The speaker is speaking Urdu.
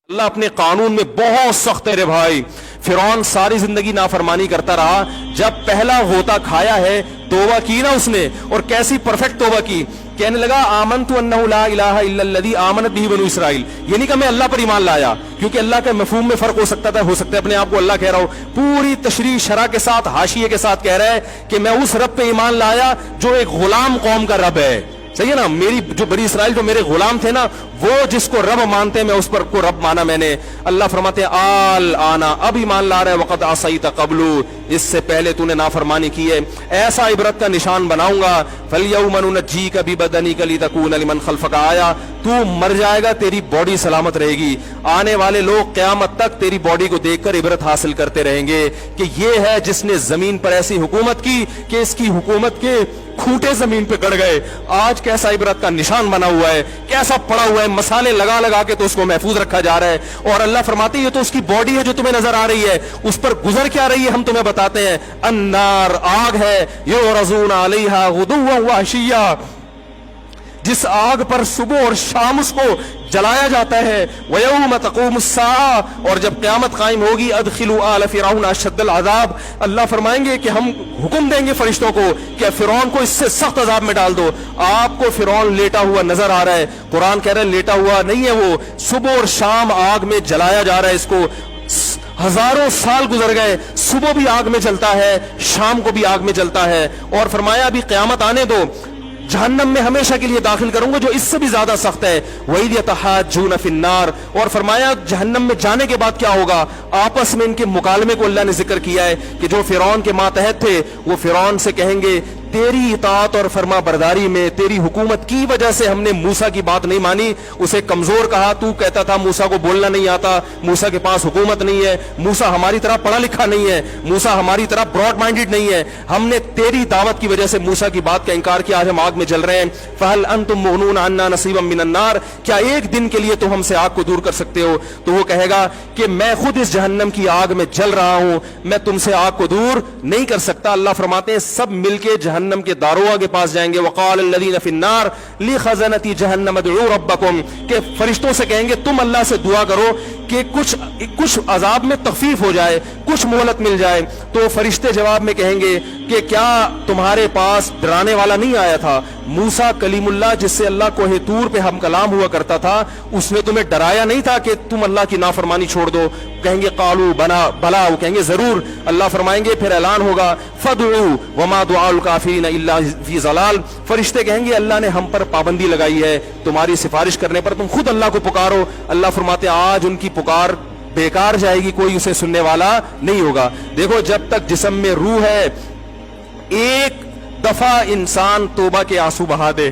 اللہ اپنے قانون میں بہت سخت ہے رے بھائی. فرعون ساری زندگی نافرمانی کرتا رہا, جب پہلا غوطہ کھایا ہے توبہ کی نا اس نے, اور کیسی پرفیکٹ توبہ کی. کہنے لگا آمنت انہ لا الہ الا الذی آمنت بہ بنو اسرائیل, یہ نہیں کہ میں اللہ پر ایمان لایا, کیونکہ اللہ کے مفہوم میں فرق ہو سکتا ہے اپنے آپ کو اللہ کہہ رہا ہو. پوری تشریح شرح کے ساتھ حاشیے کے ساتھ کہہ رہا ہے کہ میں اس رب پہ ایمان لایا جو ایک غلام قوم کا رب ہے. صحیح ہے نا, میری جو بنی اسرائیل جو میرے غلام تھے نا, وہ جس کو رب مانتے ہیں میں اس پر کو رب مانا میں نے. اللہ فرماتے ہیں آل آنا, اب ایمان لا رہے, وقت عصیت قبل, اس سے پہلے تو نے نافرمانی کی ہے. ایسا عبرت کا نشان بناؤں گا. فَالْيَوْمَ نُنَجِّيكَ بِبَدَنِكَ لِتَكُونَ لِمَنْ خَلْفَكَ آیا, تو مر جائے گا, تیری باڈی سلامت رہے گی. آنے والے لوگ قیامت تک تیری باڈی کو دیکھ کر عبرت حاصل کرتے رہیں گے کہ یہ ہے جس نے زمین پر ایسی حکومت کی کہ اس کی حکومت کے کھوٹے زمین پہ گڑ گئے. آج کیسا عبرت کا نشان بنا ہوا ہے, کیسا پڑا ہوا ہے, مسالے لگا لگا کے تو اس کو محفوظ رکھا جا رہا ہے. اور اللہ فرماتے ہیں یہ تو اس کی باڈی ہے جو تمہیں نظر آ رہی ہے, اس پر گزر کیا رہی ہے ہم تمہیں بتاتے ہیں. النار, آگ ہے, یعرضون علیہا غدوا وعشیا, جس آگ پر صبح اور شام اس کو جلایا جاتا ہے. وَيَوْمَ تَقُومُ السَّاعَةُ, اور جب قیامت قائم ہوگی, ادخلوا آل فرعون اشد العذاب, اللہ فرمائیں گے کہ ہم حکم دیں گے فرشتوں کو کہ فرعون کو اس سے سخت عذاب میں ڈال دو. آپ کو فرعون لیٹا ہوا نظر آ رہا ہے, قرآن کہہ رہا ہے لیٹا ہوا نہیں ہے, وہ صبح اور شام آگ میں جلایا جا رہا ہے. اس کو ہزاروں سال گزر گئے, صبح بھی آگ میں جلتا ہے, شام کو بھی آگ میں جلتا ہے. اور فرمایا ابھی قیامت آنے دو, جہنم میں ہمیشہ کے لیے داخل کروں گا جو اس سے بھی زیادہ سخت ہے. وَإِذْ يَتَحَاجُّونَ فِي النَّارِ, اور فرمایا جہنم میں جانے کے بعد کیا ہوگا. آپس میں ان کے مکالمے کو اللہ نے ذکر کیا ہے کہ جو فرعون کے ماتحت تھے وہ فرعون سے کہیں گے تیری اطاعت اور فرما برداری میں, تیری حکومت کی وجہ سے ہم نے موسیٰ کی بات نہیں مانی. اسے کمزور کہا, تو کہتا تھا موسیٰ کو بولنا نہیں آتا, موسیٰ کے پاس حکومت نہیں ہے, موسیٰ ہماری طرح پڑھا لکھا نہیں ہے, موسیٰ ہماری طرح براڈ مائنڈڈ نہیں ہے, ہم نے تیری دعوت کی وجہ سے موسیٰ کی بات کا انکار کیا, آج ہم آگ میں جل رہے ہیں. فَهَلْ أَنْتُمْ مُغْنُونَ عَنَّا نَصِيبًا مِّنَ النَّارِ, کیا ایک دن کے لیے تو ہم سے آگ کو دور کر سکتے ہو. تو وہ کہے گا کہ میں خود اس جہنم کی آگ میں جل رہا ہوں, میں تم سے آگ کو دور نہیں کر سکتا. اللہ فرماتے ہیں سب مل کے جہنم کے داروغ کے پاس جائیں گے. وقال الذین فی النار لخزنۃ جہنم ادعوا ربکم, کہ فرشتوں سے کہیں گے تم اللہ سے دعا کرو کہ کچھ عذاب میں تخفیف ہو جائے, کچھ مہلت مل جائے. تو فرشتے جواب میں کہیں گے کہ کیا تمہارے پاس ڈرانے والا نہیں آیا تھا, موسیٰ کلیم اللہ جس سے اللہ کوہ طور پہ ہم کلام ہوا کرتا تھا, اس نے تمہیں ڈرایا نہیں تھا کہ تم اللہ کی نافرمانی چھوڑ دو. کہیں گے قالوا بلا, وہ کہیں گے ضرور. اللہ فرمائیں گے پھر اعلان ہوگا فادعوا وما دعاء الکافرین الا فی ضلال, فرشتے کہیں گے اللہ نے ہم پر پابندی لگائی ہے تمہاری سفارش کرنے پر, تم خود اللہ کو پکارو. اللہ فرماتے آج ان کی پکار بیکار جائے گی, کوئی اسے سننے والا نہیں ہوگا. دیکھو جب تک جسم میں روح ہے, ایک دفعہ انسان توبہ کے آنسو بہا دے,